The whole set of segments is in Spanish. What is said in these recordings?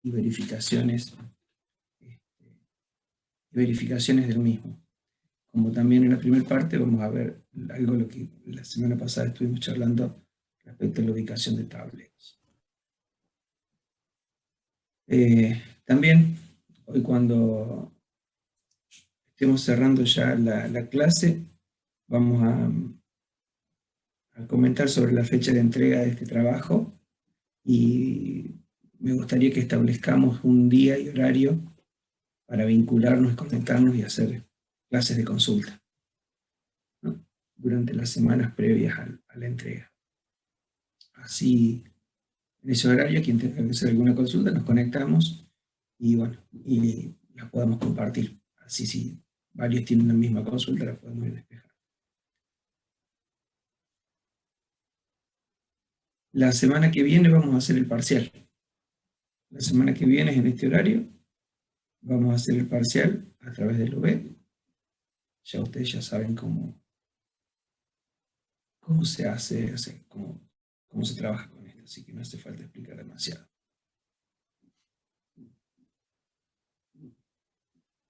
y verificaciones del mismo. Como también en la primera parte vamos a ver algo de lo que la semana pasada estuvimos charlando respecto a la ubicación de tablets. También, hoy cuando estemos cerrando ya la clase, vamos a comentar sobre la fecha de entrega de este trabajo y me gustaría que establezcamos un día y horario para vincularnos, conectarnos y hacer clases de consulta, ¿no? Durante las semanas previas a la entrega. Así, en ese horario, quien tenga que hacer alguna consulta, nos conectamos y bueno, y la podamos compartir. Así, si varios tienen la misma consulta, la podemos ir despejando. La semana que viene vamos a hacer el parcial. La semana que viene, en este horario, vamos a hacer el parcial a través del UB. Ya ustedes ya saben cómo se hace, cómo se trabaja con esto, así que no hace falta explicar demasiado.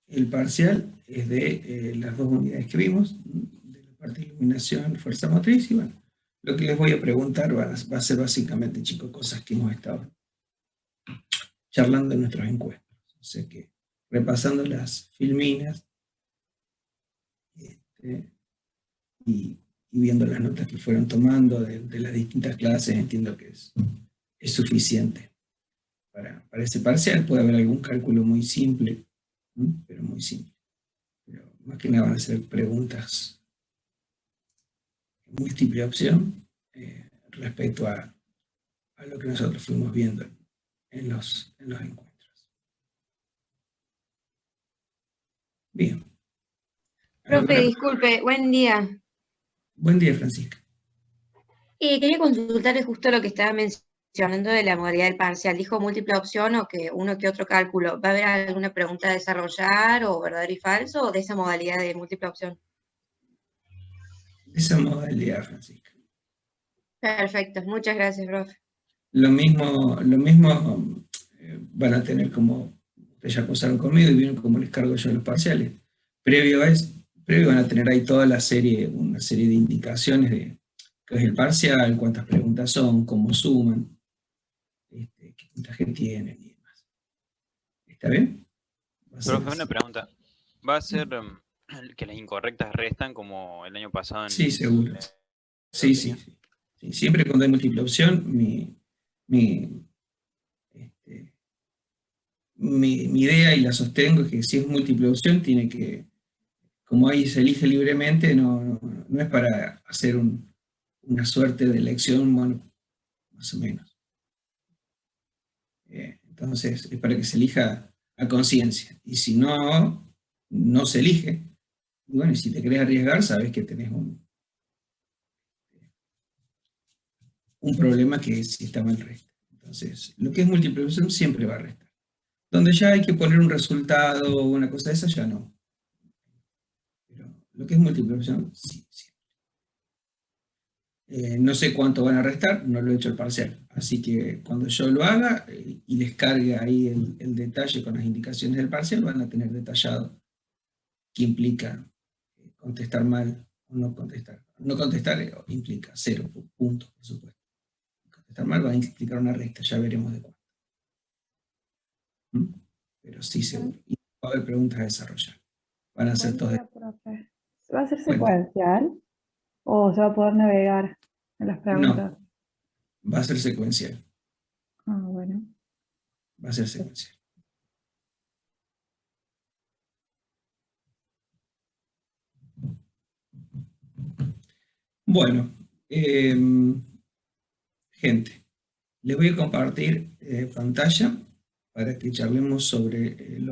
El parcial es de las dos unidades que vimos, de la parte de iluminación, fuerza motriz, y bueno, lo que les voy a preguntar va a ser básicamente, chicos, cosas que hemos estado charlando en nuestros encuentros. O sea que, repasando las filminas, y viendo las notas que fueron tomando de las distintas clases, entiendo que es suficiente para ese parcial. Puede haber algún cálculo muy simple, pero muy simple. Pero más que nada van a ser preguntas múltiple opción respecto a lo que nosotros fuimos viendo en los encuentros. Bien. Profe, disculpe, buen día. Buen día, Francisca. Quería consultarle justo lo que estaba mencionando de la modalidad del parcial. ¿Dijo múltiple opción o que uno que otro cálculo? ¿Va a haber alguna pregunta a desarrollar o verdadero y falso o de esa modalidad de múltiple opción? Esa modalidad, Francisca. Perfecto, muchas gracias, profe. Lo mismo van a tener como, ustedes ya pasaron conmigo y vieron cómo les cargo yo los parciales. Previo van a tener ahí toda una serie de indicaciones de qué es el parcial, cuántas preguntas son, cómo suman, qué puntaje tienen y demás. ¿Está bien? Profe, una pregunta. ¿Va a ser que las incorrectas restan como el año pasado? Sí, seguro. Sí. Siempre cuando hay múltiple opción, mi idea, y la sostengo, es que si es múltiple opción, tiene que, como ahí se elige libremente, no es para hacer una suerte de elección, bueno, más o menos. Entonces, es para que se elija a conciencia. Y si no se elige, y bueno, si te querés arriesgar, sabes que tenés un problema que si está mal resta. Entonces, lo que es múltiple opción siempre va a restar. Donde ya hay que poner un resultado o una cosa de esa, ya no. Pero lo que es múltiple opción, sí. No sé cuánto van a restar, no lo he hecho el parcial. Así que cuando yo lo haga y les cargue ahí el detalle con las indicaciones del parcial, van a tener detallado qué implica contestar mal o no contestar. No contestar implica 0 puntos, por supuesto. Contestar mal va a implicar una resta, ya veremos de cuánto. Pero sí, seguro. Y va a haber preguntas a desarrollar. Van a ser todas. ¿Va a ser secuencial o se va a poder navegar en las preguntas? No, va a ser secuencial. Ah, bueno. Va a ser secuencial. Bueno, gente, les voy a compartir pantalla para que charlemos sobre el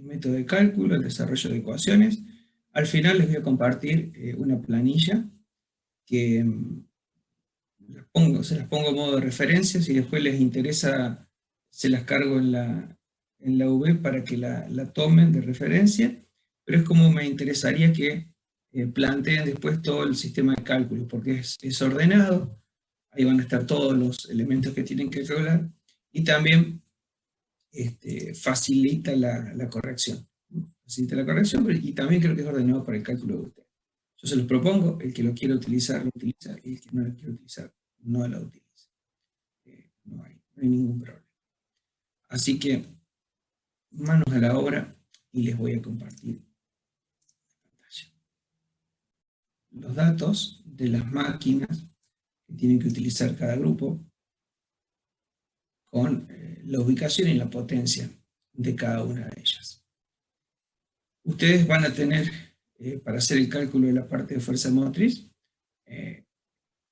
método de cálculo, el desarrollo de ecuaciones. Al final les voy a compartir una planilla que se las pongo a modo de referencia. Si después les interesa, se las cargo en la UV para que la tomen de referencia, pero es como me interesaría que planteen después todo el sistema de cálculo, porque es ordenado, ahí van a estar todos los elementos que tienen que calcular, y también facilita la corrección. Facilita la corrección, y también creo que es ordenado para el cálculo de usted. Yo se los propongo, el que lo quiera utilizar, lo utiliza, y el que no lo quiera utilizar, no lo utiliza. No hay ningún problema. Así que, manos a la obra, y les voy a compartir la pantalla. Los datos de las máquinas que tienen que utilizar cada grupo, con la ubicación y la potencia de cada una de ellas. Ustedes van a tener, para hacer el cálculo de la parte de fuerza motriz,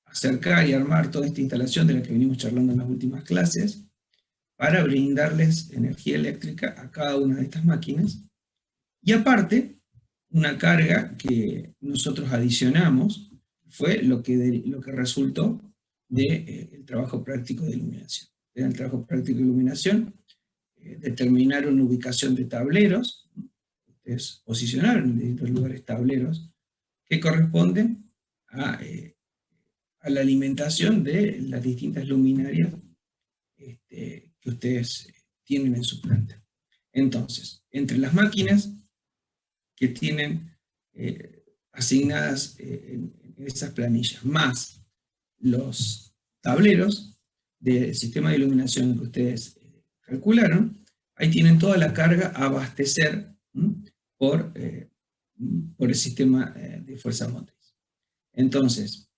acercar y armar toda esta instalación de la que venimos charlando en las últimas clases, para brindarles energía eléctrica a cada una de estas máquinas, y aparte, una carga que nosotros adicionamos fue lo que resultó del trabajo práctico de iluminación. En el trabajo práctico de iluminación, determinaron una ubicación de tableros, ustedes posicionaron en distintos lugares tableros, que corresponden a la alimentación de las distintas luminarias que ustedes tienen en su planta. Entonces, entre las máquinas que tienen asignadas en esas planillas, más los tableros del sistema de iluminación que ustedes calcularon, ahí tienen toda la carga a abastecer por el sistema de fuerza motriz. Entonces,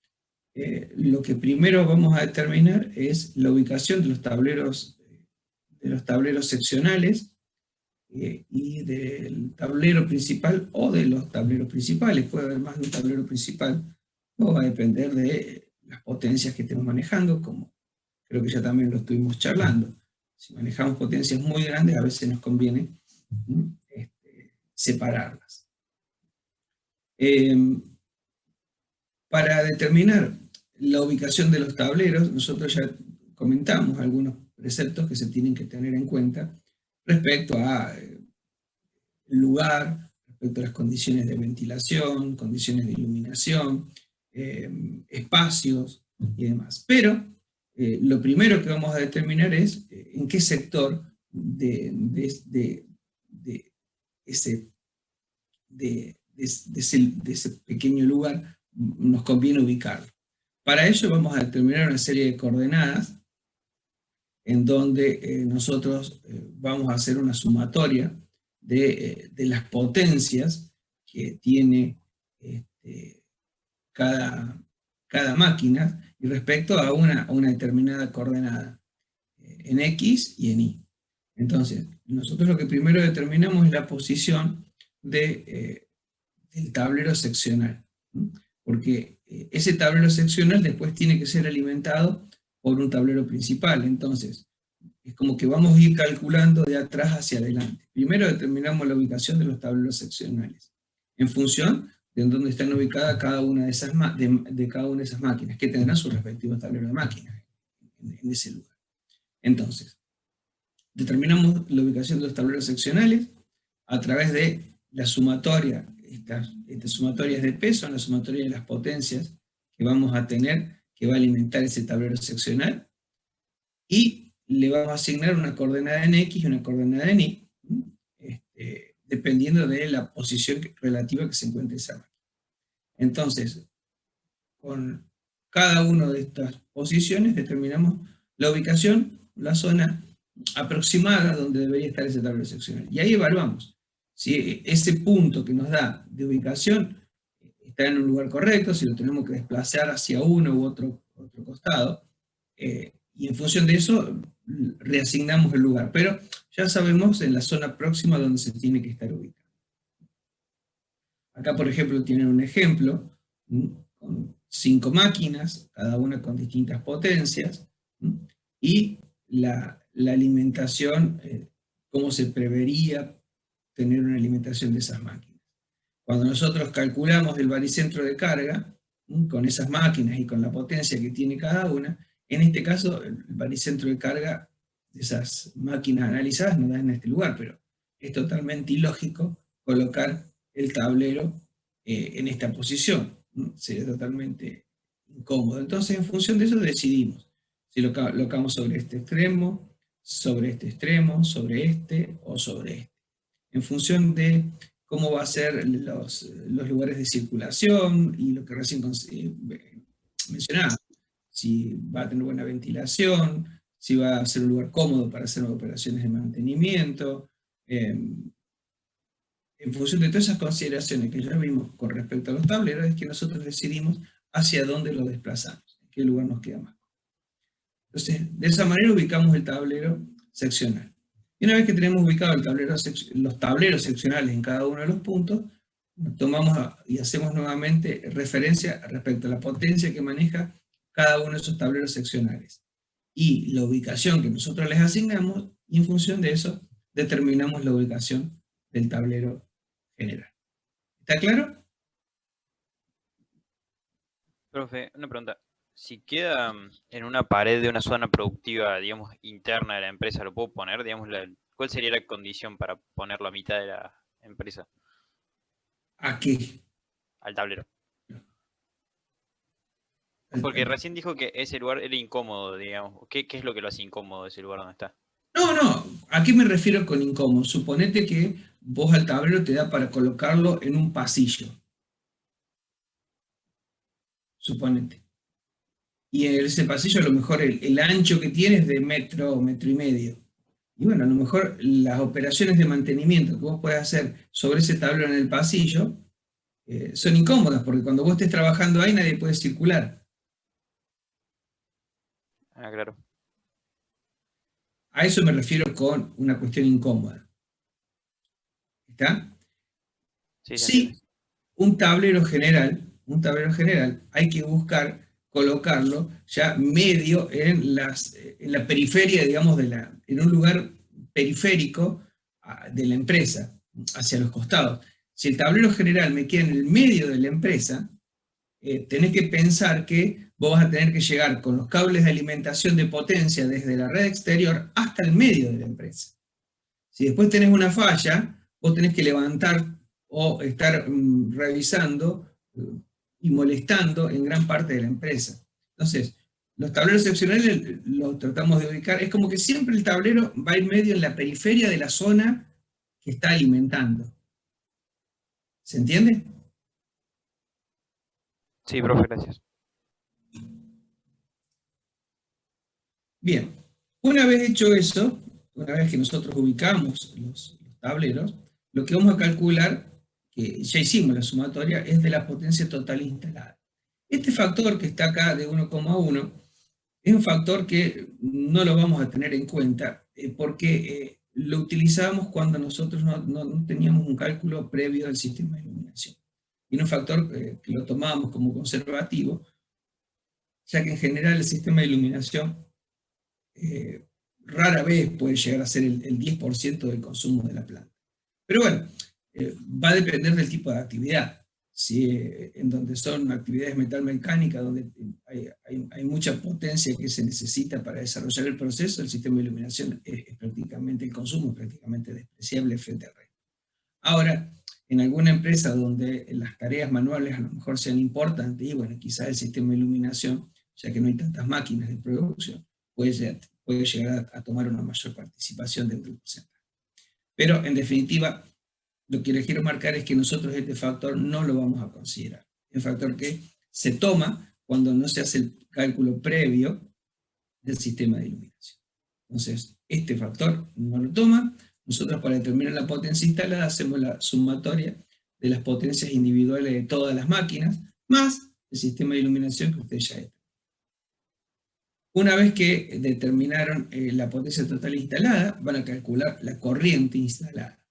lo que primero vamos a determinar es la ubicación de los tableros seccionales y del tablero principal o de los tableros principales. Puede haber más de un tablero principal, todo va a depender de las potencias que estemos manejando, como creo que ya también lo estuvimos charlando. Si manejamos potencias muy grandes, a veces nos conviene separarlas. Para determinar la ubicación de los tableros, nosotros ya comentamos algunos preceptos que se tienen que tener en cuenta respecto a el lugar, respecto a las condiciones de ventilación, condiciones de iluminación, espacios y demás. Pero lo primero que vamos a determinar es en qué sector de ese pequeño lugar nos conviene ubicarlo. Para ello vamos a determinar una serie de coordenadas en donde nosotros vamos a hacer una sumatoria de las potencias que tiene cada máquina y respecto a una determinada coordenada en X y en Y. Entonces, nosotros lo que primero determinamos es la posición del tablero seccional, porque ese tablero seccional después tiene que ser alimentado por un tablero principal. Entonces, es como que vamos a ir calculando de atrás hacia adelante. Primero determinamos la ubicación de los tableros seccionales, en función de dónde están ubicadas cada una de esas máquinas, que tendrán sus respectivos tableros de máquinas en ese lugar. Entonces, determinamos la ubicación de los tableros seccionales a través de la sumatoria. Estas sumatorias de P son la sumatoria de las potencias que vamos a tener, que va a alimentar ese tablero seccional, y le vamos a asignar una coordenada en X y una coordenada en Y, dependiendo de la posición relativa que se encuentre esa máquina. Entonces, con cada una de estas posiciones determinamos la ubicación, la zona aproximada donde debería estar ese tablero seccional. Y ahí evaluamos si ese punto que nos da de ubicación está en un lugar correcto, si lo tenemos que desplazar hacia uno u otro costado, y en función de eso reasignamos el lugar. Pero ya sabemos en la zona próxima donde se tiene que estar ubicado. Acá, por ejemplo, tienen un ejemplo con 5 máquinas, cada una con distintas potencias, y la alimentación, cómo se prevería tener una alimentación de esas máquinas. Cuando nosotros calculamos el baricentro de carga, con esas máquinas y con la potencia que tiene cada una, en este caso el baricentro de carga de esas máquinas analizadas nos da en este lugar, pero es totalmente ilógico colocar el tablero en esta posición, sería totalmente incómodo. Entonces, en función de eso decidimos si lo colocamos sobre este extremo, sobre este extremo, sobre este o sobre este, en función de cómo va a ser los lugares de circulación y lo que recién mencionaba, si va a tener buena ventilación, si va a ser un lugar cómodo para hacer operaciones de mantenimiento, en función de todas esas consideraciones que ya vimos con respecto a los tableros, es que nosotros decidimos hacia dónde lo desplazamos, en qué lugar nos queda más. Entonces, de esa manera ubicamos el tablero seccional. Y una vez que tenemos ubicado los tableros seccionales en cada uno de los puntos, tomamos y hacemos nuevamente referencia respecto a la potencia que maneja cada uno de esos tableros seccionales y la ubicación que nosotros les asignamos, y en función de eso determinamos la ubicación del tablero general. ¿Está claro? Profe, una pregunta. Si queda en una pared de una zona productiva, digamos, interna de la empresa, ¿lo puedo poner? Digamos, ¿cuál sería la condición para ponerlo a mitad de la empresa? ¿A qué? Al tablero. Porque recién dijo que ese lugar era incómodo, digamos. ¿Qué es lo que lo hace incómodo ese lugar donde está? No, ¿a qué me refiero con incómodo? Suponete que vos al tablero te da para colocarlo en un pasillo. Suponete. Y en ese pasillo a lo mejor el ancho que tiene es de metro y medio. Y bueno, a lo mejor las operaciones de mantenimiento que vos podés hacer sobre ese tablero en el pasillo son incómodas, porque cuando vos estés trabajando ahí nadie puede circular. Ah, claro. A eso me refiero con una cuestión incómoda. ¿Está? Sí, un tablero general, hay que buscar colocarlo ya medio en la periferia, digamos, en un lugar periférico de la empresa, hacia los costados. Si el tablero general me queda en el medio de la empresa, tenés que pensar que vos vas a tener que llegar con los cables de alimentación de potencia desde la red exterior hasta el medio de la empresa. Si después tenés una falla, vos tenés que levantar o estar revisando y molestando en gran parte de la empresa. Entonces, los tableros seccionales los tratamos de ubicar, es como que siempre el tablero va a ir medio en la periferia de la zona que está alimentando. ¿Se entiende? Sí, profe, gracias. Bien, una vez hecho eso, una vez que nosotros ubicamos los tableros, lo que vamos a calcular, que ya hicimos la sumatoria, es de la potencia total instalada. Este factor que está acá de 1,1 es un factor que no lo vamos a tener en cuenta porque lo utilizábamos cuando nosotros no teníamos un cálculo previo del sistema de iluminación. Y un factor que lo tomábamos como conservativo, ya que en general el sistema de iluminación rara vez puede llegar a ser el 10% del consumo de la planta. Pero bueno, va a depender del tipo de actividad. Si en donde son actividades metalmecánicas, donde hay mucha potencia que se necesita para desarrollar el proceso, el sistema de iluminación es prácticamente, el consumo es prácticamente despreciable frente al resto. Ahora, en alguna empresa donde las tareas manuales a lo mejor sean importantes, y bueno, quizás el sistema de iluminación, ya que no hay tantas máquinas de producción, puede llegar a tomar una mayor participación dentro del porcentaje. Pero, en definitiva, lo que les quiero marcar es que nosotros este factor no lo vamos a considerar. El factor que se toma cuando no se hace el cálculo previo del sistema de iluminación. Entonces, este factor no lo toma. Nosotros para determinar la potencia instalada hacemos la sumatoria de las potencias individuales de todas las máquinas, más el sistema de iluminación que ustedes ya determinaron. Una vez que determinaron la potencia total instalada, van a calcular la corriente instalada.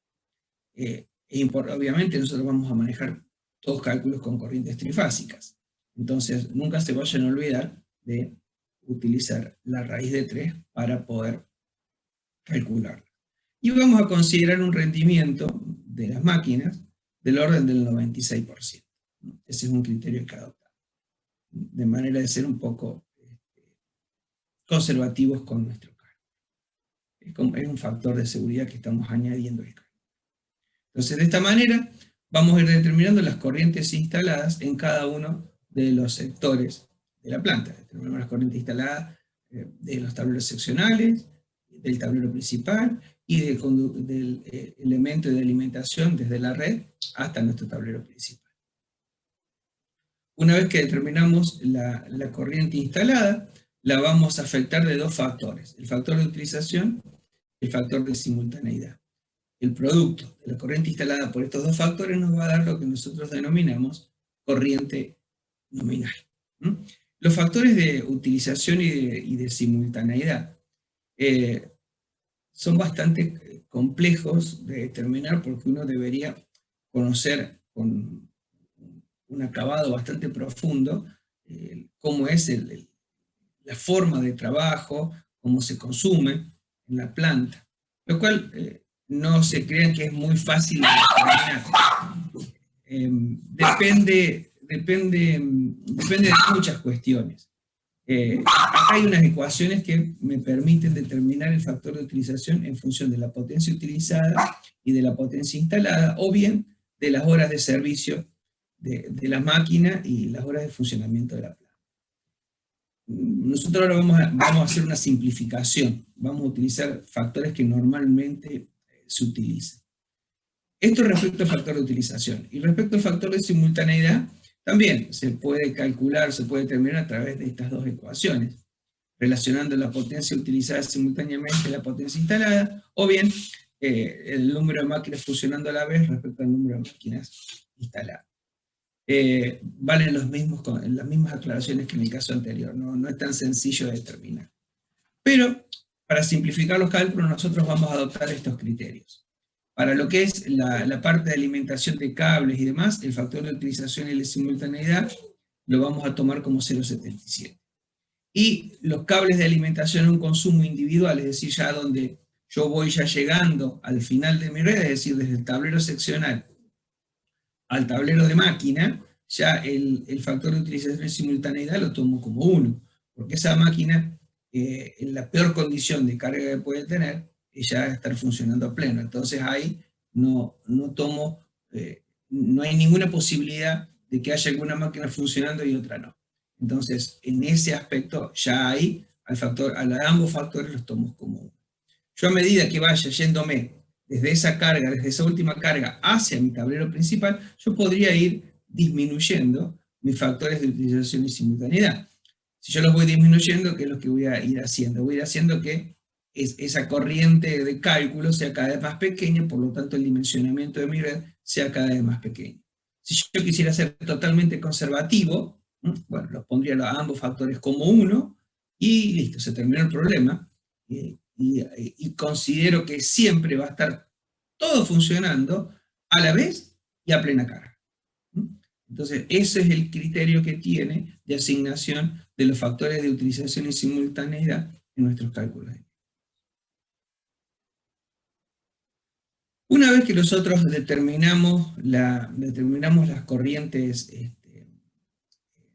Obviamente nosotros vamos a manejar todos cálculos con corrientes trifásicas. Entonces nunca se vayan a olvidar de utilizar la raíz de 3 para poder calcularla. Y vamos a considerar un rendimiento de las máquinas del orden del 96%. Ese es un criterio que adoptamos, de manera de ser un poco conservativos con nuestro cálculo. Es un factor de seguridad que estamos añadiendo al cálculo. Entonces, de esta manera, vamos a ir determinando las corrientes instaladas en cada uno de los sectores de la planta. Determinamos las corrientes instaladas de los tableros seccionales, del tablero principal y del elemento de alimentación desde la red hasta nuestro tablero principal. Una vez que determinamos la corriente instalada, la vamos a afectar de dos factores, el factor de utilización y el factor de simultaneidad. El producto de la corriente instalada por estos dos factores nos va a dar lo que nosotros denominamos corriente nominal. Los factores de utilización y de simultaneidad son bastante complejos de determinar porque uno debería conocer con un acabado bastante profundo cómo es la forma de trabajo, cómo se consume en la planta, lo cual no se crean que es muy fácil de determinar. Depende de muchas cuestiones. Acá hay unas ecuaciones que me permiten determinar el factor de utilización en función de la potencia utilizada y de la potencia instalada, o bien de las horas de servicio de la máquina y las horas de funcionamiento de la planta. Nosotros ahora vamos a hacer una simplificación, vamos a utilizar factores que normalmente se utilizan. Esto respecto al factor de utilización. Y respecto al factor de simultaneidad, también se puede calcular, se puede determinar a través de estas dos ecuaciones, relacionando la potencia utilizada simultáneamente a la potencia instalada, o bien el número de máquinas funcionando a la vez respecto al número de máquinas instaladas. Valen las mismas aclaraciones que en el caso anterior, no es tan sencillo de determinar. Pero, para simplificar los cálculos, nosotros vamos a adoptar estos criterios. Para lo que es la parte de alimentación de cables y demás, el factor de utilización y la simultaneidad lo vamos a tomar como 0,77. Y los cables de alimentación en un consumo individual, es decir, ya donde yo voy ya llegando al final de mi red, es decir, desde el tablero seccional al tablero de máquina, ya el factor de utilización y simultaneidad lo tomo como 1, porque esa máquina, en la peor condición de carga que puede tener, ya va a estar funcionando a pleno. Entonces ahí no hay ninguna posibilidad de que haya alguna máquina funcionando y otra no. Entonces, en ese aspecto, ya ahí, a ambos factores los tomo como 1. Yo a medida que vaya yéndome desde esa última carga hacia mi tablero principal, yo podría ir disminuyendo mis factores de utilización y simultaneidad. Si yo los voy disminuyendo, ¿qué es lo que voy a ir haciendo? Voy a ir haciendo que esa corriente de cálculo sea cada vez más pequeña, por lo tanto el dimensionamiento de mi red sea cada vez más pequeño. Si yo quisiera ser totalmente conservativo, bueno, los pondría a ambos factores como 1, y listo, se terminó el problema. Y considero que siempre va a estar todo funcionando a la vez y a plena carga. Entonces, ese es el criterio que tiene de asignación de los factores de utilización y simultaneidad en nuestros cálculos. Una vez que nosotros determinamos las corrientes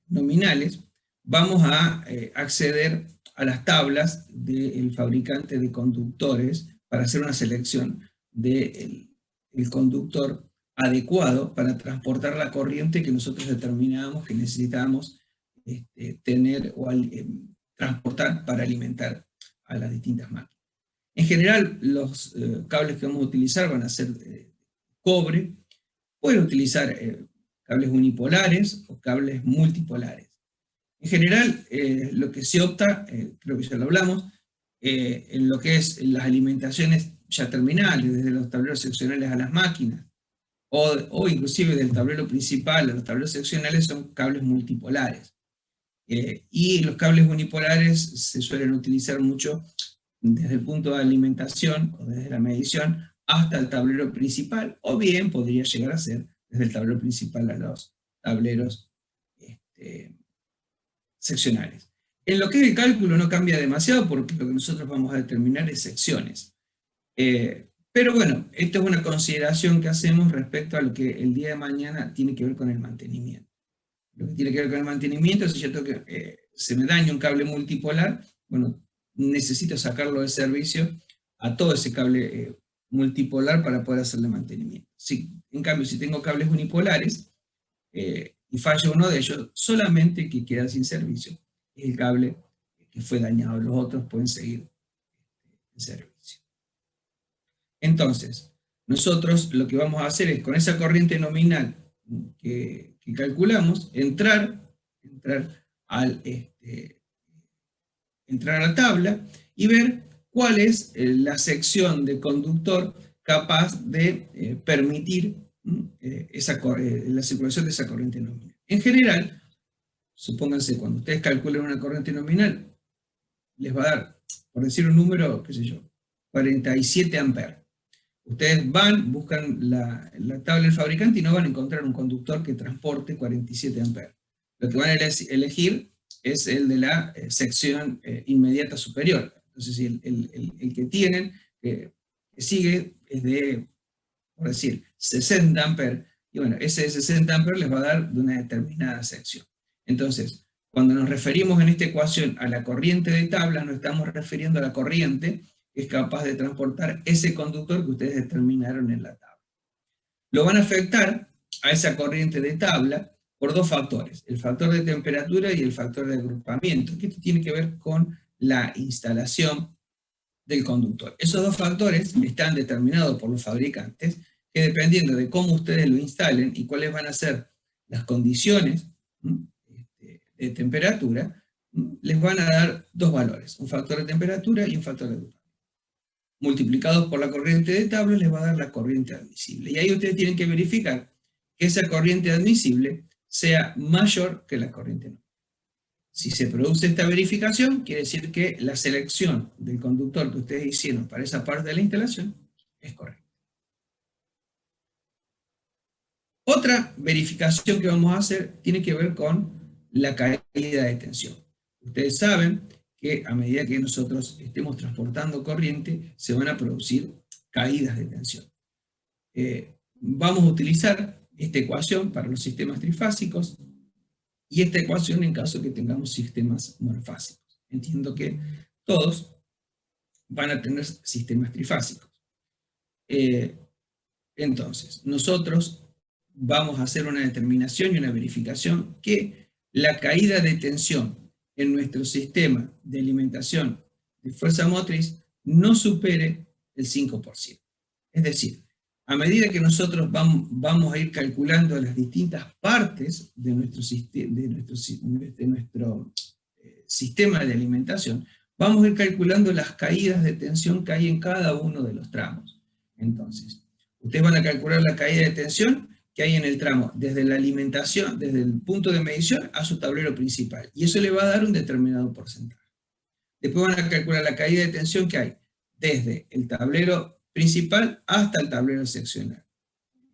nominales, vamos a acceder a las tablas del fabricante de conductores para hacer una selección del conductor adecuado para transportar la corriente que nosotros determinamos que necesitamos tener o transportar para alimentar a las distintas máquinas. En general, los cables que vamos a utilizar van a ser cobre. Pueden utilizar cables unipolares o cables multipolares. En general, lo que se opta, creo que ya lo hablamos, en lo que es las alimentaciones ya terminales, desde los tableros seccionales a las máquinas, o inclusive del tablero principal a los tableros seccionales, son cables multipolares. Y los cables unipolares se suelen utilizar mucho desde el punto de alimentación o desde la medición hasta el tablero principal, o bien podría llegar a ser desde el tablero principal a los tableros seccionales. En lo que es el cálculo no cambia demasiado porque lo que nosotros vamos a determinar es secciones. Pero bueno, esto es una consideración que hacemos respecto a lo que el día de mañana tiene que ver con el mantenimiento. Lo que tiene que ver con el mantenimiento, si yo tengo que se me daña un cable multipolar, bueno, necesito sacarlo de servicio a todo ese cable multipolar para poder hacerle mantenimiento. En cambio, si tengo cables unipolares y falla uno de ellos, solamente que queda sin servicio es el cable que fue dañado. Los otros pueden seguir en servicio. Entonces, nosotros lo que vamos a hacer es, con esa corriente nominal que calculamos, entrar a la tabla y ver cuál es la sección de conductor capaz de permitir la circulación de esa corriente nominal. En general, supónganse, cuando ustedes calculen una corriente nominal, les va a dar, por decir un número, qué sé yo, 47 amperes. Ustedes buscan la tabla del fabricante y no van a encontrar un conductor que transporte 47 amperes. Lo que van a elegir es el de la sección inmediata superior. Entonces, el que tienen, que sigue, es de, por decir, 60 amperes. Y bueno, ese 60 amperes les va a dar de una determinada sección. Entonces, cuando nos referimos en esta ecuación a la corriente de tabla, nos estamos refiriendo a la corriente que es capaz de transportar ese conductor que ustedes determinaron en la tabla. Lo van a afectar a esa corriente de tabla por dos factores, el factor de temperatura y el factor de agrupamiento, que esto tiene que ver con la instalación del conductor. Esos dos factores están determinados por los fabricantes, que dependiendo de cómo ustedes lo instalen y cuáles van a ser las condiciones de temperatura, les van a dar dos valores, un factor de temperatura y un factor de agrupamiento. Multiplicados por la corriente de tabla les va a dar la corriente admisible. Y ahí ustedes tienen que verificar que esa corriente admisible sea mayor que la corriente no. Si se produce esta verificación, quiere decir que la selección del conductor que ustedes hicieron para esa parte de la instalación es correcta. Otra verificación que vamos a hacer tiene que ver con la caída de tensión. Ustedes saben que a medida que nosotros estemos transportando corriente, se van a producir caídas de tensión. Vamos a utilizar esta ecuación para los sistemas trifásicos y esta ecuación en caso que tengamos sistemas monofásicos. Entiendo que todos van a tener sistemas trifásicos. Entonces, nosotros vamos a hacer una determinación y una verificación que la caída de tensión en nuestro sistema de alimentación de fuerza motriz no supere el 5%. Es decir, a medida que nosotros vamos a ir calculando las distintas partes de nuestro sistema de alimentación, vamos a ir calculando las caídas de tensión que hay en cada uno de los tramos. Entonces, ustedes van a calcular la caída de tensión que hay en el tramo, desde la alimentación, desde el punto de medición a su tablero principal. Y eso le va a dar un determinado porcentaje. Después van a calcular la caída de tensión que hay desde el tablero principal hasta el tablero seccional.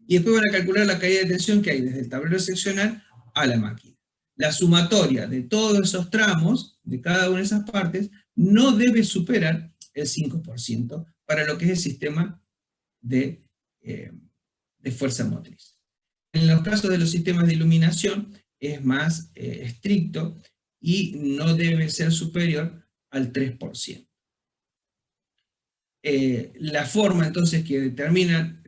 Y después van a calcular la caída de tensión que hay desde el tablero seccional a la máquina. La sumatoria de todos esos tramos, de cada una de esas partes, no debe superar el 5% para lo que es el sistema de fuerza motriz. En los casos de los sistemas de iluminación es más estricto y no debe ser superior al 3%. La forma entonces que determinan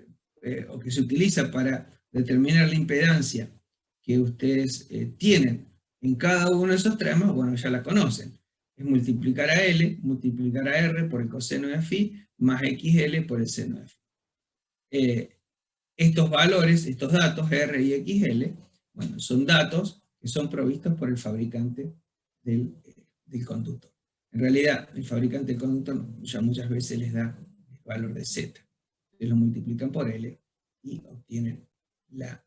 o que se utiliza para determinar la impedancia que ustedes tienen en cada uno de esos tramos, bueno, ya la conocen. Es multiplicar a L, multiplicar a R por el coseno de phi, más XL por el seno de phi. Estos valores, estos datos R y XL, bueno, son datos que son provistos por el fabricante del conductor. En realidad, el fabricante del conductor ya muchas veces les da el valor de Z. Ustedes lo multiplican por L y obtienen la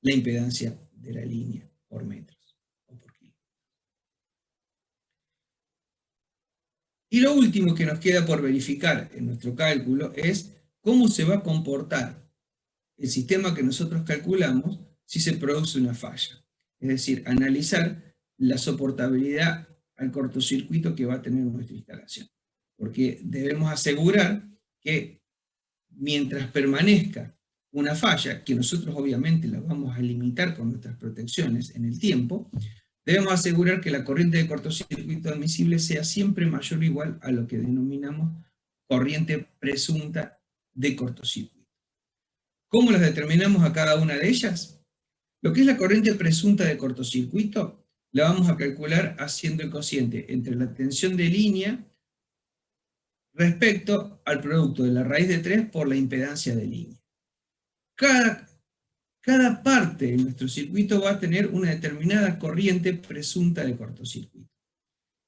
impedancia de la línea por metros o por kilómetros. Y lo último que nos queda por verificar en nuestro cálculo es cómo se va a comportar el sistema que nosotros calculamos si se produce una falla. Es decir, analizar la soportabilidad al cortocircuito que va a tener nuestra instalación. Porque debemos asegurar que mientras permanezca una falla, que nosotros obviamente la vamos a limitar con nuestras protecciones en el tiempo, debemos asegurar que la corriente de cortocircuito admisible sea siempre mayor o igual a lo que denominamos corriente presunta de cortocircuito. ¿Cómo las determinamos a cada una de ellas? Lo que es la corriente presunta de cortocircuito la vamos a calcular haciendo el cociente entre la tensión de línea respecto al producto de la raíz de 3 por la impedancia de línea. Cada parte de nuestro circuito va a tener una determinada corriente presunta de cortocircuito.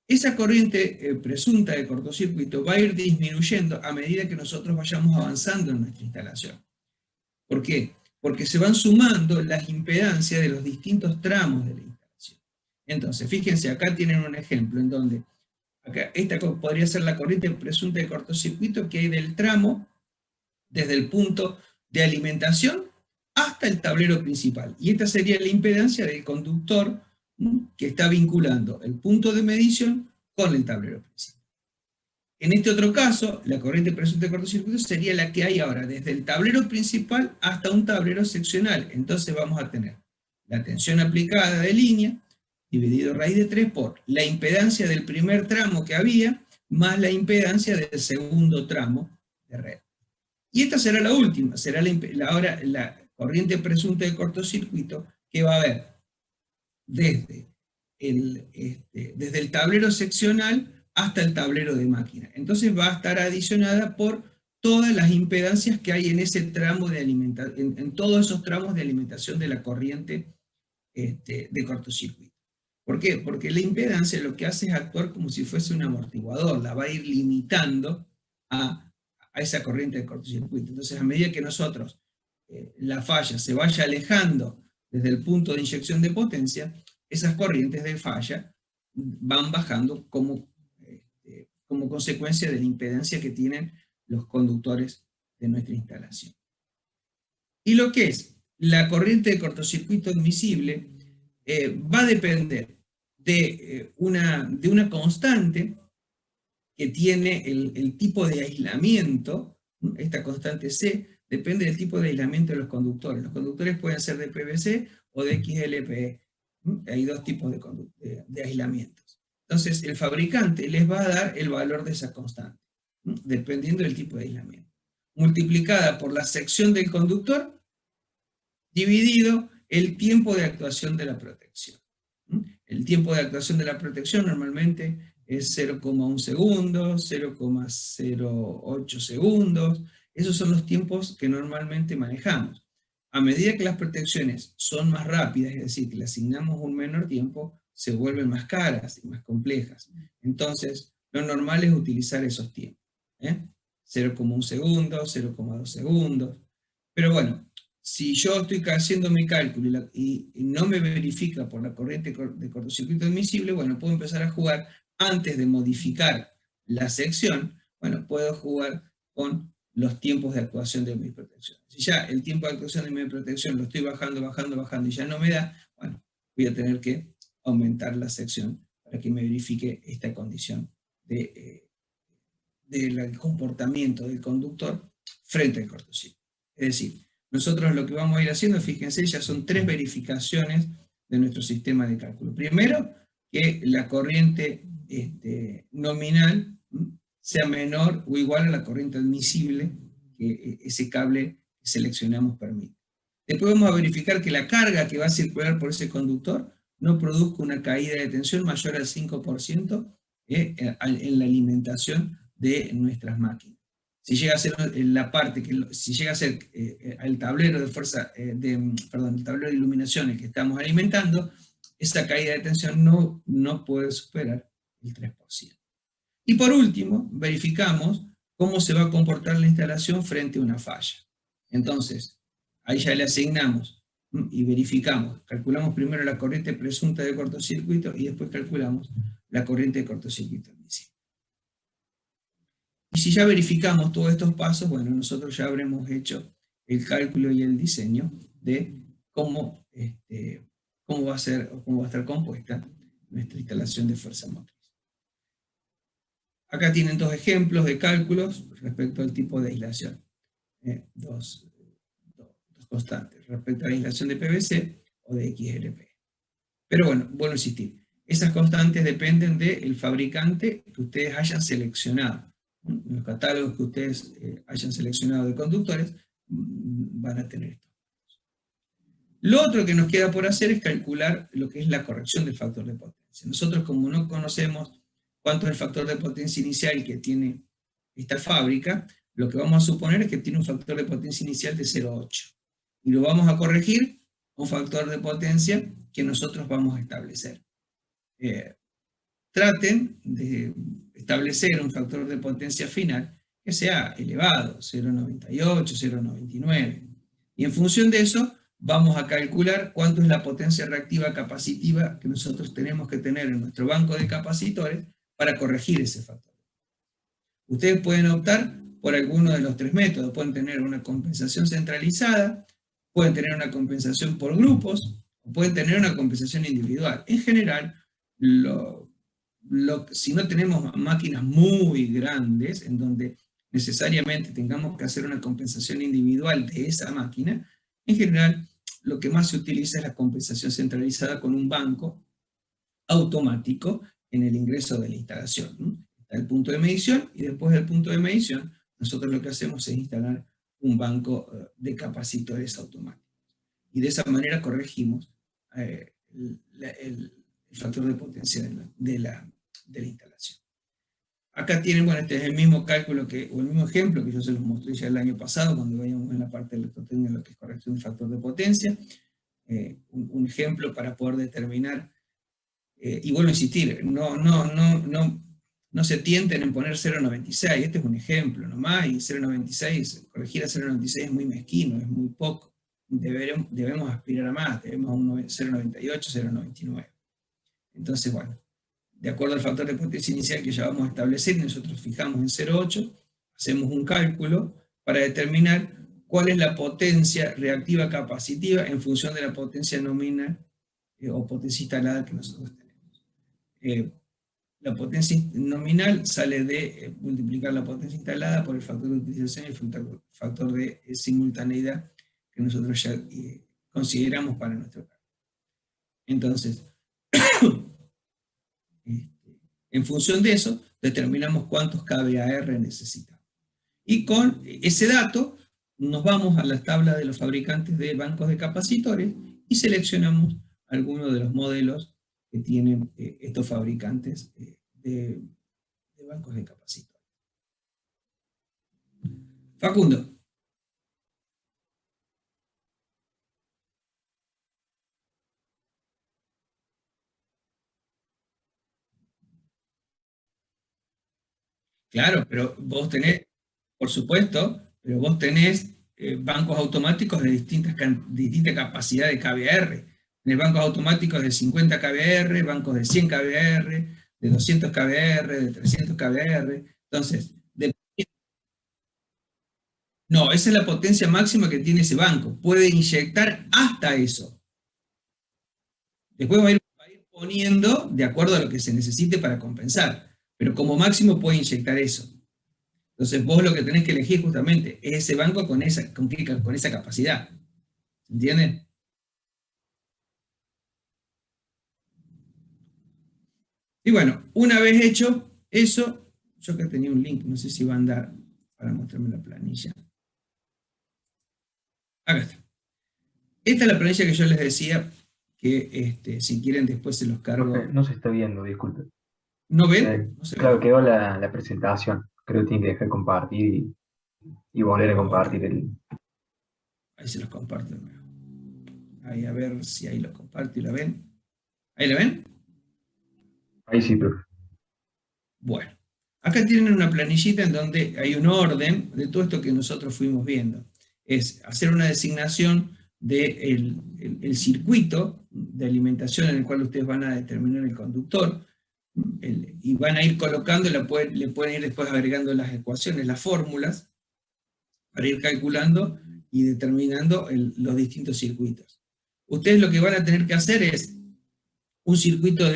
Esa corriente presunta de cortocircuito va a ir disminuyendo a medida que nosotros vayamos avanzando en nuestra instalación. ¿Por qué? Porque se van sumando las impedancias de los distintos tramos de la instalación. Entonces, fíjense, acá tienen un ejemplo en donde esta podría ser la corriente presunta de cortocircuito que hay del tramo desde el punto de alimentación hasta el tablero principal. Y esta sería la impedancia del conductor que está vinculando el punto de medición con el tablero principal. En este otro caso, la corriente presunta de cortocircuito sería la que hay ahora, desde el tablero principal hasta un tablero seccional. Entonces vamos a tener la tensión aplicada de línea, dividido raíz de 3 por la impedancia del primer tramo que había, más la impedancia del segundo tramo de red. Y esta será la última, será ahora la corriente presunta de cortocircuito que va a haber desde el tablero seccional hasta el tablero de máquina. Entonces va a estar adicionada por todas las impedancias que hay en ese tramo de alimentación, en todos esos tramos de alimentación de la corriente de cortocircuito. ¿Por qué? Porque la impedancia lo que hace es actuar como si fuese un amortiguador, la va a ir limitando a esa corriente de cortocircuito. Entonces, a medida que nosotros, la falla se vaya alejando desde el punto de inyección de potencia, esas corrientes de falla van bajando como consecuencia de la impedancia que tienen los conductores de nuestra instalación. Y lo que es la corriente de cortocircuito admisible va a depender de una constante que tiene el tipo de aislamiento. Esta constante C depende del tipo de aislamiento de los conductores. Los conductores pueden ser de PVC o de XLPE. Hay dos tipos de aislamientos. Entonces, el fabricante les va a dar el valor de esa constante, dependiendo del tipo de aislamiento, multiplicada por la sección del conductor, dividido el tiempo de actuación de la protección. El tiempo de actuación de la protección normalmente es 0,1 segundo, 0,08 segundos. Esos son los tiempos que normalmente manejamos. A medida que las protecciones son más rápidas, es decir, que le asignamos un menor tiempo, se vuelven más caras y más complejas. Entonces, lo normal es utilizar esos tiempos. 0,1 segundo, 0,2 segundos. Pero bueno, si yo estoy haciendo mi cálculo y no me verifica por la corriente de cortocircuito admisible, bueno, puedo empezar a jugar antes de modificar la sección, bueno, puedo jugar con los tiempos de actuación de mi protección. Si ya el tiempo de actuación de mi protección lo estoy bajando y ya no me da, bueno, voy a tener que aumentar la sección para que me verifique esta condición del comportamiento del conductor frente al cortocircuito. Es decir, nosotros lo que vamos a ir haciendo, fíjense, ya son 3 verificaciones de nuestro sistema de cálculo. Primero, que la corriente nominal sea menor o igual a la corriente admisible que ese cable que seleccionamos permite. Después vamos a verificar que la carga que va a circular por ese conductor no produzca una caída de tensión mayor al 5% en la alimentación de nuestras máquinas. Si llega a ser la parte si llega a ser el tablero de fuerza, el tablero de iluminación el que estamos alimentando, esa caída de tensión no puede superar el 3%. Y por último, verificamos cómo se va a comportar la instalación frente a una falla. Entonces, ahí ya le asignamos y verificamos. Calculamos primero la corriente presunta de cortocircuito y después calculamos la corriente de cortocircuito admisible. Y si ya verificamos todos estos pasos, bueno, nosotros ya habremos hecho el cálculo y el diseño de cómo va a ser o cómo va a estar compuesta nuestra instalación de fuerza motriz. Acá tienen 2 ejemplos de cálculos respecto al tipo de aislación. Dos constantes, respecto a la aislación de PVC o de XLPE. Pero bueno, insistir, esas constantes dependen del fabricante que ustedes hayan seleccionado. Los catálogos que ustedes hayan seleccionado de conductores van a tener esto. Lo otro que nos queda por hacer es calcular lo que es la corrección del factor de potencia. Nosotros, como no conocemos cuánto es el factor de potencia inicial que tiene esta fábrica, lo que vamos a suponer es que tiene un factor de potencia inicial de 0,8. Y lo vamos a corregir a un factor de potencia que nosotros vamos a establecer. Traten de establecer un factor de potencia final que sea elevado, 0,98, 0,99. Y en función de eso, vamos a calcular cuánto es la potencia reactiva capacitiva que nosotros tenemos que tener en nuestro banco de capacitores para corregir ese factor. Ustedes pueden optar por alguno de los tres métodos. Pueden tener una compensación centralizada, pueden tener una compensación por grupos, o pueden tener una compensación individual. En general, si no tenemos máquinas muy grandes, en donde necesariamente tengamos que hacer una compensación individual de esa máquina, en general lo que más se utiliza es la compensación centralizada con un banco automático en el ingreso de la instalación, ¿no? Está el punto de medición, y después del punto de medición, nosotros lo que hacemos es instalar un banco de capacitores automáticos. Y de esa manera corregimos el factor de potencia de la instalación. Acá tienen, bueno, este es el mismo cálculo o el mismo ejemplo que yo se los mostré ya el año pasado, cuando veíamos en la parte de electrotécnica lo que es corrección de factor de potencia. Un ejemplo para poder determinar, y vuelvo a insistir, no se tienten en poner 0,96, este es un ejemplo nomás, y 0,96, corregir a 0,96 es muy mezquino, es muy poco. Debemos aspirar a más, debemos a un 0,98, 0,99. Entonces, bueno, de acuerdo al factor de potencia inicial que ya vamos a establecer, nosotros fijamos en 0,8, hacemos un cálculo para determinar cuál es la potencia reactiva capacitiva en función de la potencia nominal o potencia instalada que nosotros tenemos. La potencia nominal sale de multiplicar la potencia instalada por el factor de utilización y el factor de simultaneidad que nosotros ya consideramos para nuestro caso. Entonces, en función de eso, determinamos cuántos kVAR necesitamos. Y con ese dato, nos vamos a las tablas de los fabricantes de bancos de capacitores y seleccionamos algunos de los modelos que tienen estos fabricantes de bancos de capacitores. Facundo. Claro, pero vos tenés, por supuesto, pero vos tenés bancos automáticos de distinta capacidad de kVAR. Tenés bancos automáticos de 50 kVAR, bancos de 100 kVAR, de 200 kVAR, de 300 kVAR. Entonces, no, esa es la potencia máxima que tiene ese banco. Puede inyectar hasta eso. Después va a ir poniendo de acuerdo a lo que se necesite para compensar. Pero como máximo puede inyectar eso. Entonces vos lo que tenés que elegir justamente es ese banco con esa capacidad. ¿Entienden? Y bueno, una vez hecho eso, yo acá tenía un link, no sé si va a andar para mostrarme la planilla. Acá está. Esta es la planilla que yo les decía que si quieren después se los cargo. No se está viendo, disculpe. ¿No ven? No claro, quedó la presentación. Creo que tiene que dejar compartir y volver a compartir el... Ahí se los comparto de nuevo. Ahí a ver si ahí lo comparto y la ven. ¿Ahí la ven? Ahí sí, profe. Bueno, acá tienen una planillita en donde hay un orden de todo esto que nosotros fuimos viendo. Es hacer una designación del circuito de alimentación en el cual ustedes van a determinar el conductor, y van a ir colocando, le pueden ir después agregando las ecuaciones, las fórmulas, para ir calculando y determinando los distintos circuitos. Ustedes lo que van a tener que hacer es un circuito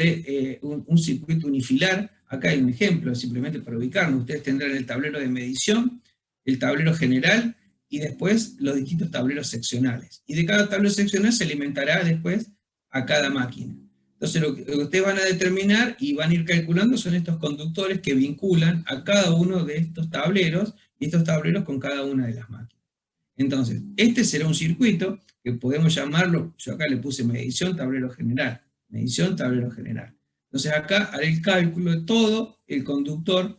unifilar. Acá hay un ejemplo, simplemente para ubicarnos. Ustedes tendrán el tablero de medición, el tablero general, y después los distintos tableros seccionales. Y de cada tablero seccional se alimentará después a cada máquina. Entonces lo que ustedes van a determinar y van a ir calculando son estos conductores que vinculan a cada uno de estos tableros, y estos tableros con cada una de las máquinas. Entonces, este será un circuito que podemos llamarlo, yo acá le puse medición, tablero general. Medición, tablero general. Entonces acá haré el cálculo de todo el conductor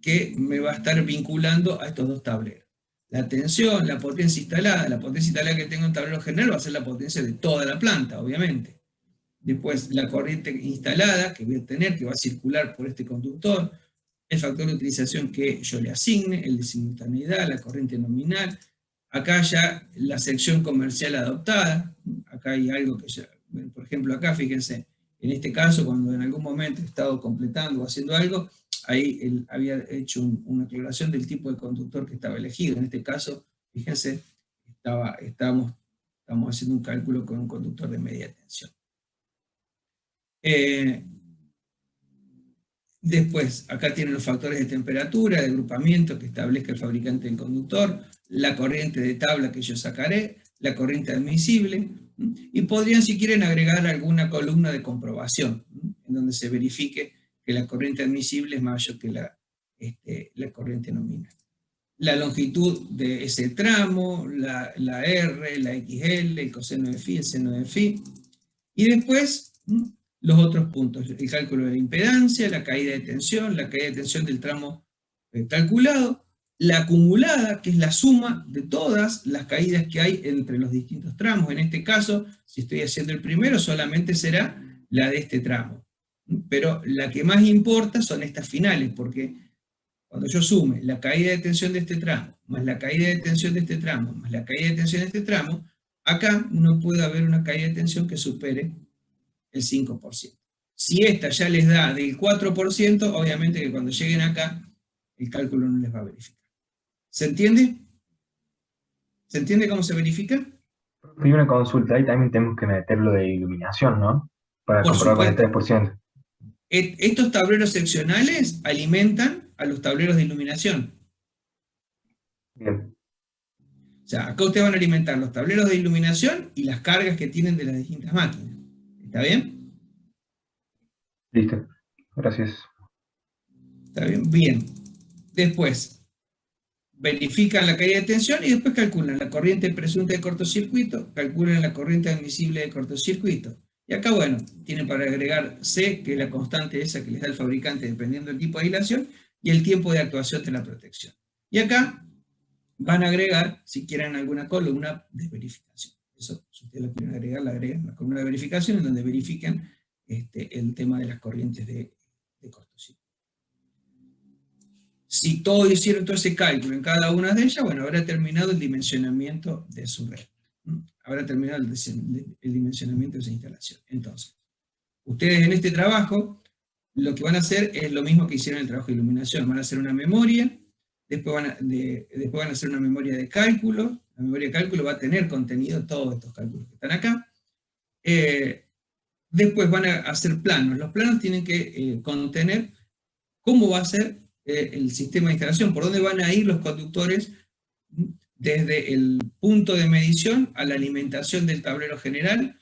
que me va a estar vinculando a estos dos tableros. La tensión, la potencia instalada que tengo en tablero general va a ser la potencia de toda la planta, obviamente. Después la corriente instalada que voy a tener, que va a circular por este conductor, el factor de utilización que yo le asigne, el de simultaneidad, la corriente nominal. Acá ya la sección comercial adoptada, acá hay algo que ya, bueno, por ejemplo acá fíjense, en este caso cuando en algún momento he estado completando o haciendo algo, ahí él había hecho una aclaración del tipo de conductor que estaba elegido. En este caso, fíjense, estamos haciendo un cálculo con un conductor de media tensión. Después, acá tienen los factores de temperatura, de agrupamiento que establezca el fabricante del conductor, la corriente de tabla que yo sacaré, la corriente admisible, y podrían, si quieren, agregar alguna columna de comprobación, en donde se verifique que la corriente admisible es mayor que la corriente nominal. La longitud de ese tramo, la R, la XL, el coseno de phi, el seno de phi, y después los otros puntos, el cálculo de la impedancia, la caída de tensión del tramo calculado, la acumulada, que es la suma de todas las caídas que hay entre los distintos tramos. En este caso, si estoy haciendo el primero, solamente será la de este tramo. Pero la que más importa son estas finales, porque cuando yo sume la caída de tensión de este tramo, más la caída de tensión de este tramo, más la caída de tensión de este tramo, acá no puede haber una caída de tensión que supere el 5%. Si esta ya les da del 4%, obviamente que cuando lleguen acá, el cálculo no les va a verificar. ¿Se entiende? ¿Se entiende cómo se verifica? Y una consulta, ahí también tenemos que meter lo de iluminación, ¿no? Para Por comprobar con el supuesto. 3%. Estos tableros seccionales alimentan a los tableros de iluminación. Bien, O sea, acá ustedes van a alimentar los tableros de iluminación y las cargas que tienen de las distintas máquinas. ¿Está bien? listo. Gracias. ¿Está bien? Bien. Después, verifican la caída de tensión y después calculan la corriente presunta de cortocircuito, calculan la corriente admisible de cortocircuito. Y acá, bueno, tienen para agregar C, que es la constante esa que les da el fabricante dependiendo del tipo de aislación, y el tiempo de actuación de la protección. Y acá van a agregar, si quieren, alguna columna de verificación. Eso, si ustedes lo quieren agregar, la agregan una columna de verificación en donde verifiquen el tema de las corrientes de cortocircuito. Si todos hicieron todo ese cálculo en cada una de ellas, bueno, habrá terminado el dimensionamiento de su red. Habrá terminado el dimensionamiento de esa instalación. Entonces, ustedes en este trabajo, lo que van a hacer es lo mismo que hicieron en el trabajo de iluminación. Van a hacer una memoria, después van a hacer una memoria de cálculo. La memoria de cálculo va a tener contenido todos estos cálculos que están acá. Después van a hacer planos. Los planos tienen que contener cómo va a ser el sistema de instalación, por dónde van a ir los conductores desde el punto de medición a la alimentación del tablero general,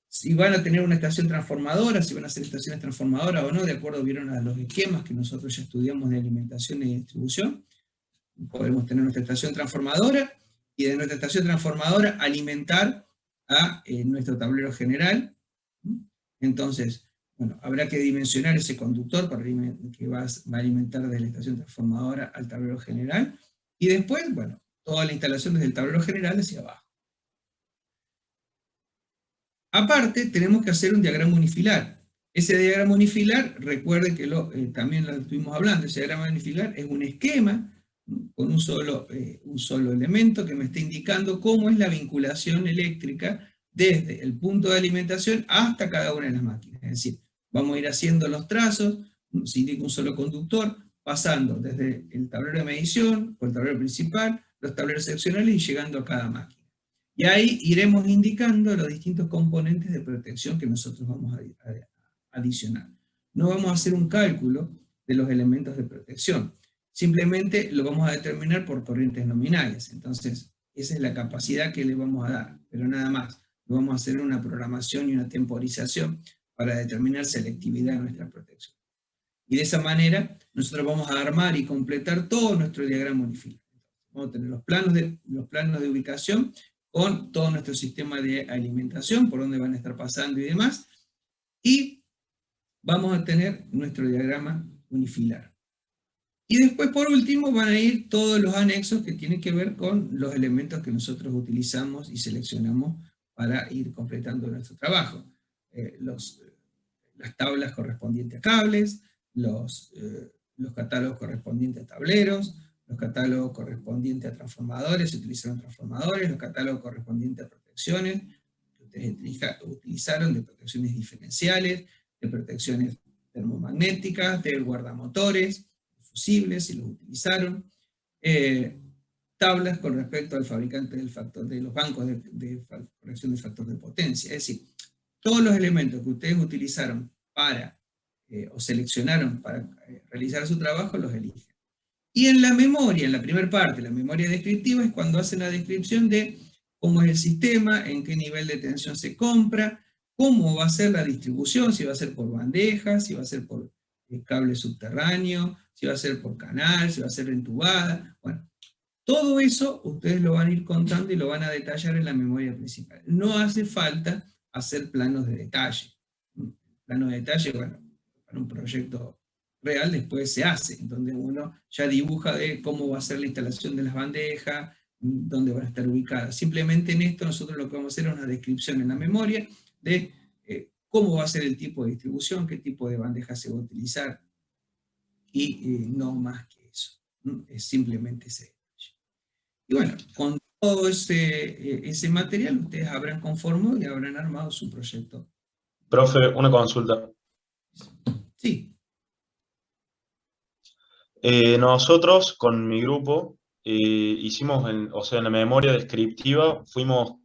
si van a tener una estación transformadora, si van a ser estaciones transformadoras o no, de acuerdo, vieron a los esquemas que nosotros ya estudiamos de alimentación y distribución. Podemos tener nuestra estación transformadora, y de nuestra estación transformadora alimentar a nuestro tablero general. Entonces, bueno, habrá que dimensionar ese conductor que va a alimentar desde la estación transformadora al tablero general, y después, bueno, toda la instalación desde el tablero general hacia abajo. Aparte, tenemos que hacer un diagrama unifilar. Ese diagrama unifilar, recuerden que también lo estuvimos hablando, ese diagrama unifilar es un esquema con un solo elemento que me está indicando cómo es la vinculación eléctrica desde el punto de alimentación hasta cada una de las máquinas. Es decir, vamos a ir haciendo los trazos, se indica un solo conductor, pasando desde el tablero de medición, por el tablero principal, los tableros seccionales y llegando a cada máquina. Y ahí iremos indicando los distintos componentes de protección que nosotros vamos a adicionar. No vamos a hacer un cálculo de los elementos de protección, simplemente lo vamos a determinar por corrientes nominales. Entonces, esa es la capacidad que le vamos a dar, pero nada más. No vamos a hacer una programación y una temporización para determinar selectividad de nuestra protección. Y de esa manera, nosotros vamos a armar y completar todo nuestro diagrama unifilar. Vamos a tener los planos de ubicación con todo nuestro sistema de alimentación, por donde van a estar pasando y demás, y vamos a tener nuestro diagrama unifilar. Y después, por último, van a ir todos los anexos que tienen que ver con los elementos que nosotros utilizamos y seleccionamos para ir completando nuestro trabajo. Las tablas correspondientes a cables, los catálogos correspondientes a tableros, los catálogos correspondientes a transformadores, se utilizaron transformadores, los catálogos correspondientes a protecciones, que ustedes utilizaron de protecciones diferenciales, de protecciones termomagnéticas, de guardamotores, fusibles, si los utilizaron, tablas con respecto al fabricante de los bancos de corrección del factor de potencia. Es decir, todos los elementos que ustedes utilizaron para, o seleccionaron para realizar su trabajo, los eligen. Y en la memoria, en la primera parte, la memoria descriptiva, es cuando hacen la descripción de cómo es el sistema, en qué nivel de tensión se compra, cómo va a ser la distribución, si va a ser por bandejas, si va a ser por cable subterráneo, si va a ser por canal, si va a ser entubada. Bueno, todo eso ustedes lo van a ir contando y lo van a detallar en la memoria principal. No hace falta hacer planos de detalle. Planos de detalle, bueno, para un proyecto real después se hace, donde uno ya dibuja de cómo va a ser la instalación de las bandejas, dónde van a estar ubicadas. Simplemente en esto nosotros lo que vamos a hacer es una descripción en la memoria de cómo va a ser el tipo de distribución, qué tipo de bandeja se va a utilizar, y no más que eso. Es simplemente ese detalle. Y bueno, con todo ese material ustedes habrán conformado y habrán armado su proyecto. Profe, una consulta. Sí. Nosotros con mi grupo hicimos, en la memoria descriptiva, fuimos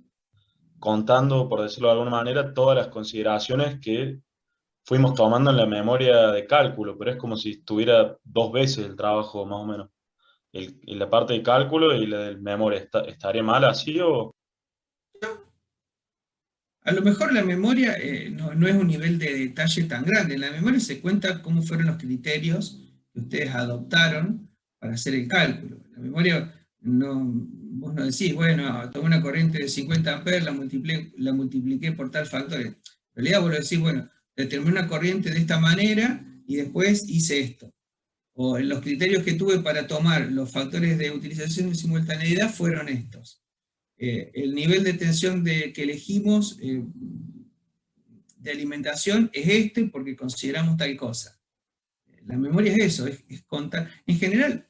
contando, por decirlo de alguna manera, todas las consideraciones que fuimos tomando en la memoria de cálculo, pero es como si estuviera 2 veces el trabajo, más o menos. La parte de cálculo y la de memoria, ¿estaría mal así o...? A lo mejor la memoria no es un nivel de detalle tan grande. En la memoria se cuenta cómo fueron los criterios que ustedes adoptaron para hacer el cálculo. En la memoria vos no decís, bueno, tomé una corriente de 50 amperes, la multipliqué por tal factor. En realidad vos lo decís, bueno, determiné una corriente de esta manera y después hice esto. O los criterios que tuve para tomar los factores de utilización y simultaneidad fueron estos. El nivel de tensión que elegimos de alimentación es este porque consideramos tal cosa. La memoria es eso, es contar. En general,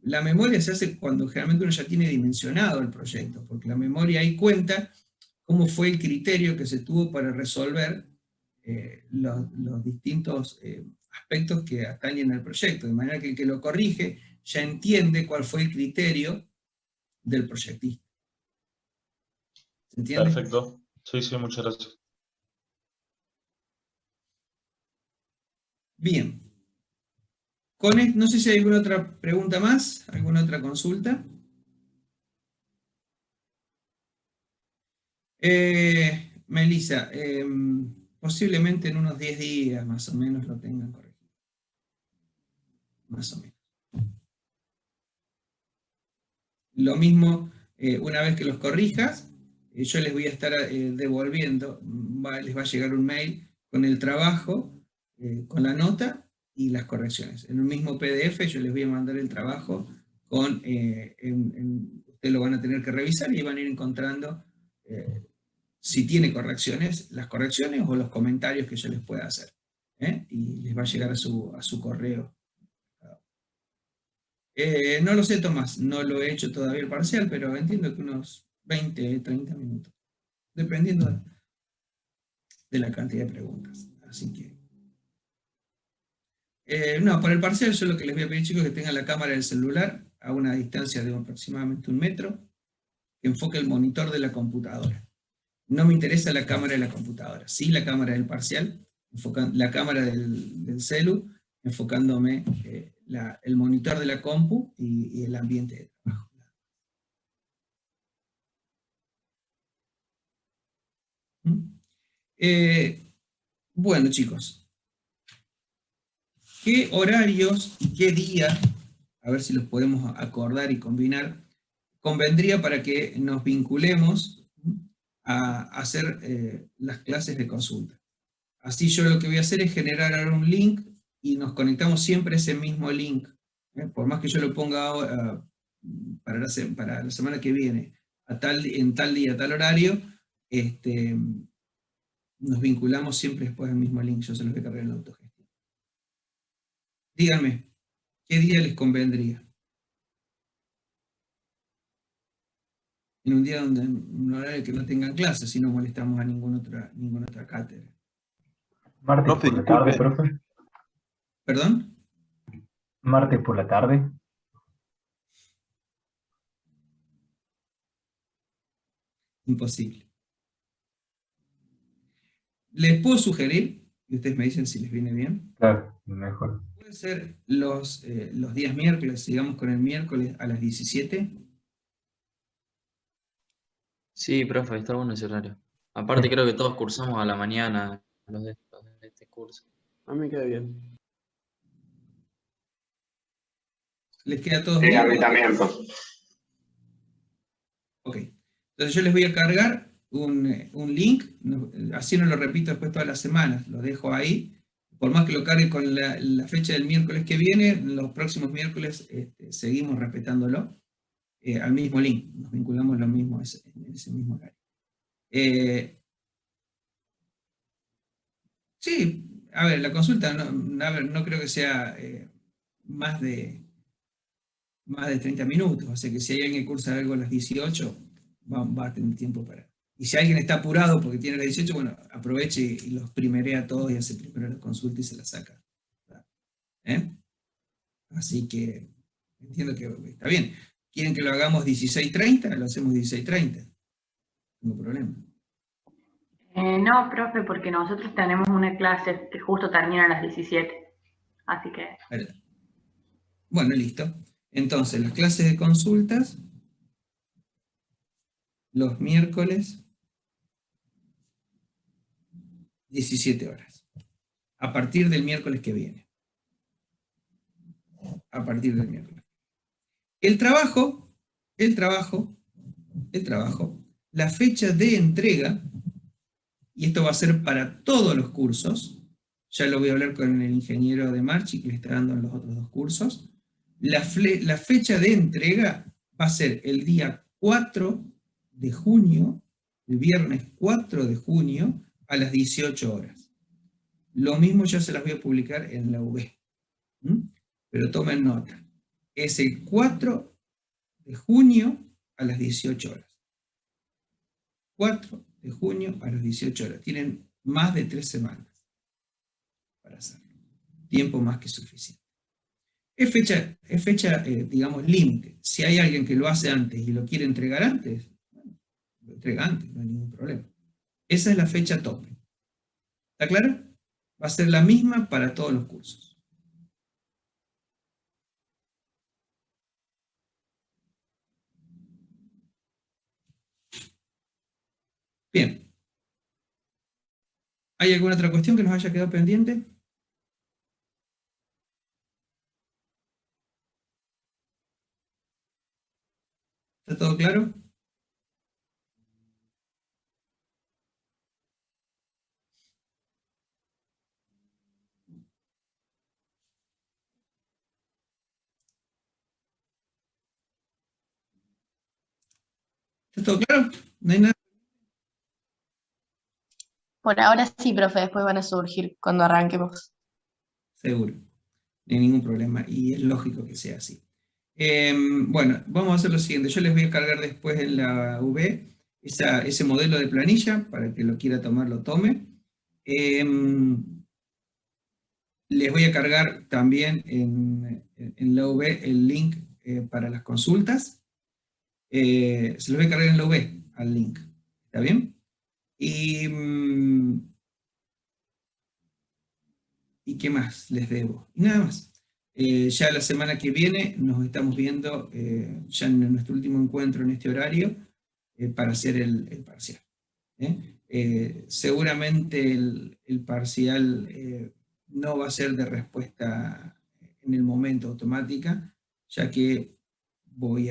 la memoria se hace cuando generalmente uno ya tiene dimensionado el proyecto, porque la memoria ahí cuenta cómo fue el criterio que se tuvo para resolver los distintos aspectos que atañen al proyecto, de manera que el que lo corrige ya entiende cuál fue el criterio del proyectista. ¿Se entiende? Perfecto. Sí, muchas gracias. Bien. No sé si hay alguna otra pregunta más, alguna otra consulta. Melissa, posiblemente en unos 10 días más o menos lo tengan corregido. Más o menos. Lo mismo, una vez que los corrijas, yo les voy a estar devolviendo, les va a llegar un mail con el trabajo, con la nota y las correcciones. En un mismo PDF yo les voy a mandar el trabajo con, ustedes lo van a tener que revisar y van a ir encontrando si tiene correcciones, las correcciones o los comentarios que yo les pueda hacer. Y les va a llegar a su correo. No lo sé, Tomás, no lo he hecho todavía el parcial, pero entiendo que unos 20, 30 minutos, dependiendo de la cantidad de preguntas. Así que... no, para el parcial yo lo que les voy a pedir, chicos, es que tengan la cámara del celular a una distancia de aproximadamente 1 metro, que enfoque el monitor de la computadora. No me interesa la cámara de la computadora, sí la cámara del parcial, la cámara del celu, enfocándome el monitor de la compu y el ambiente de trabajo. Bueno, chicos, ¿qué horarios y qué día, a ver si los podemos acordar y combinar, convendría para que nos vinculemos a hacer las clases de consulta? Así yo lo que voy a hacer es generar ahora un link y nos conectamos siempre a ese mismo link Por más que yo lo ponga para la semana que viene, en tal día, tal horario, nos vinculamos siempre después al mismo link, yo se los voy a cargar en la autogestión. Díganme, ¿qué día les convendría? En un día donde, un horario que no tengan clases, si no molestamos a ninguna otra cátedra. Martes Profe, por la tarde, disculpe. profe. ¿Perdón? Martes por la tarde. Imposible. Les puedo sugerir, y ustedes me dicen si les viene bien, Claro, mejor. puede ser los días miércoles, sigamos con el miércoles a las 17. Sí, profe, está bueno ese horario. Aparte Sí. creo que todos cursamos a la mañana, los de este curso. A mí me queda bien. ¿Les queda a todos Sí, a bien? mí también, pues. Ok. Entonces yo les voy a cargar un link, así no lo repito después todas las semanas, lo dejo ahí. Por más que lo cargue con la fecha del miércoles que viene, los próximos miércoles seguimos respetándolo al mismo link, nos vinculamos lo mismo en ese mismo horario. Sí, a ver, la consulta no creo que sea más de 30 minutos, o sea que si hay alguien que cursa algo a las 18, va a tener tiempo para... Y si alguien está apurado porque tiene las 18, bueno, aproveche y los primerea a todos y hace primero la consulta y se la saca. ¿Eh? Así que entiendo que está bien. ¿Quieren que lo hagamos 16:30? Lo hacemos 16:30. No tengo problema. No, profe, porque nosotros tenemos una clase que justo termina a las 17. Así que... Bueno, listo. Entonces, las clases de consultas, los miércoles, 17 horas. A partir del miércoles que viene. A partir del miércoles. El trabajo, la fecha de entrega, y esto va a ser para todos los cursos, ya lo voy a hablar con el ingeniero de Marchi que le está dando en los otros 2 cursos, la fecha de entrega va a ser el día 4 de junio, el viernes 4 de junio, a las 18 horas. Lo mismo ya se las voy a publicar en la UB. Pero tomen nota. Es el 4 de junio a las 18 horas. 4 de junio a las 18 horas. Tienen más de 3 semanas para hacerlo. Tiempo más que suficiente. Es fecha digamos, límite. Si hay alguien que lo hace antes y lo quiere entregar antes, bueno, lo entrega antes, no hay ningún problema. Esa es la fecha tope. ¿Está claro? Va a ser la misma para todos los cursos. Bien. ¿Hay alguna otra cuestión que nos haya quedado pendiente? ¿Está todo claro? ¿Está todo claro? ¿No hay nada? Por ahora sí, profe, después van a surgir cuando arranquemos. Seguro. No hay ningún problema y es lógico que sea así. Bueno, vamos a hacer lo siguiente. Yo les voy a cargar después en la V ese modelo de planilla para el que lo quiera tomar, lo tome. Les voy a cargar también en la V el link para las consultas. Se los voy a cargar en la V al link. ¿Está bien? ¿Y qué más les debo? Y nada más. Ya la semana que viene nos estamos viendo ya en nuestro último encuentro en este horario para hacer el parcial. Seguramente el parcial no va a ser de respuesta en el momento automática, ya que voy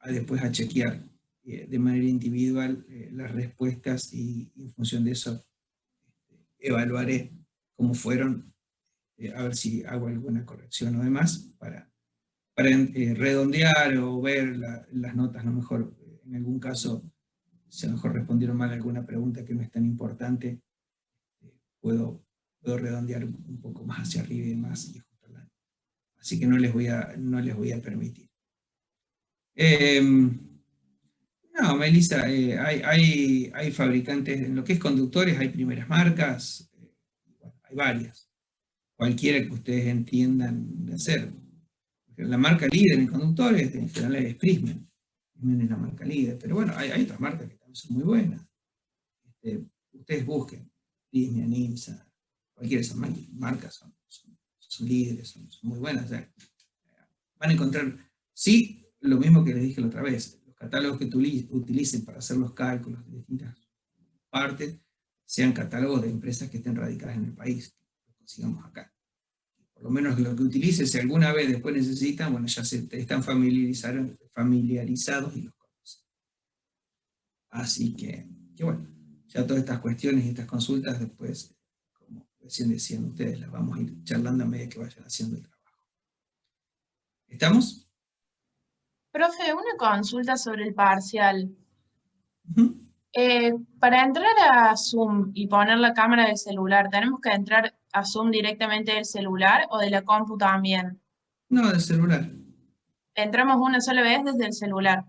después a chequear de manera individual las respuestas y en función de eso evaluaré cómo fueron, a ver si hago alguna corrección o demás para para redondear o ver las notas, a lo mejor en algún caso, si a lo mejor respondieron mal alguna pregunta que no es tan importante, puedo redondear un poco más hacia arriba y demás, y ajustarla. Así que no les voy a permitir. No, Melissa, hay fabricantes, en lo que es conductores, hay primeras marcas, bueno, hay varias. Cualquiera que ustedes entiendan de hacer. La marca líder en conductores en general es Prysmian. Prysmian es la marca líder, pero bueno, hay otras marcas que también son muy buenas. Ustedes busquen Prysmian, IMSA, cualquiera de esas marcas son líderes, son muy buenas. O sea, van a encontrar, sí, lo mismo que les dije la otra vez, los catálogos que utilicen para hacer los cálculos de distintas partes, sean catálogos de empresas que estén radicadas en el país, que los consigamos acá. Por lo menos lo que utilicen, si alguna vez después necesitan, bueno, ya están familiarizados y los conocen. Así que bueno, ya todas estas cuestiones y estas consultas después, como recién decían ustedes, las vamos a ir charlando a medida que vayan haciendo el trabajo. ¿Estamos? Profe, una consulta sobre el parcial. Uh-huh. Para entrar a Zoom y poner la cámara del celular, ¿tenemos que entrar a Zoom directamente del celular o de la compu también? No, del celular. Entramos una sola vez desde el celular.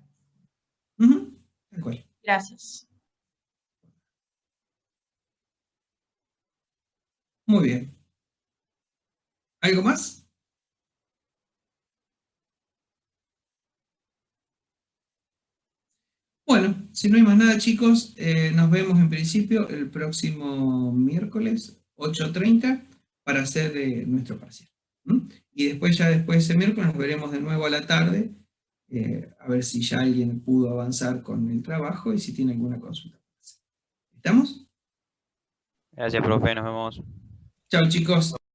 Uh-huh. Tal cual. Gracias. Muy bien. ¿Algo más? Bueno, si no hay más nada, chicos, nos vemos en principio el próximo miércoles 8:30 para hacer nuestro parcial. Y después ese miércoles nos veremos de nuevo a la tarde, a ver si ya alguien pudo avanzar con el trabajo y si tiene alguna consulta. ¿Estamos? Gracias, profe, nos vemos. Chao, chicos.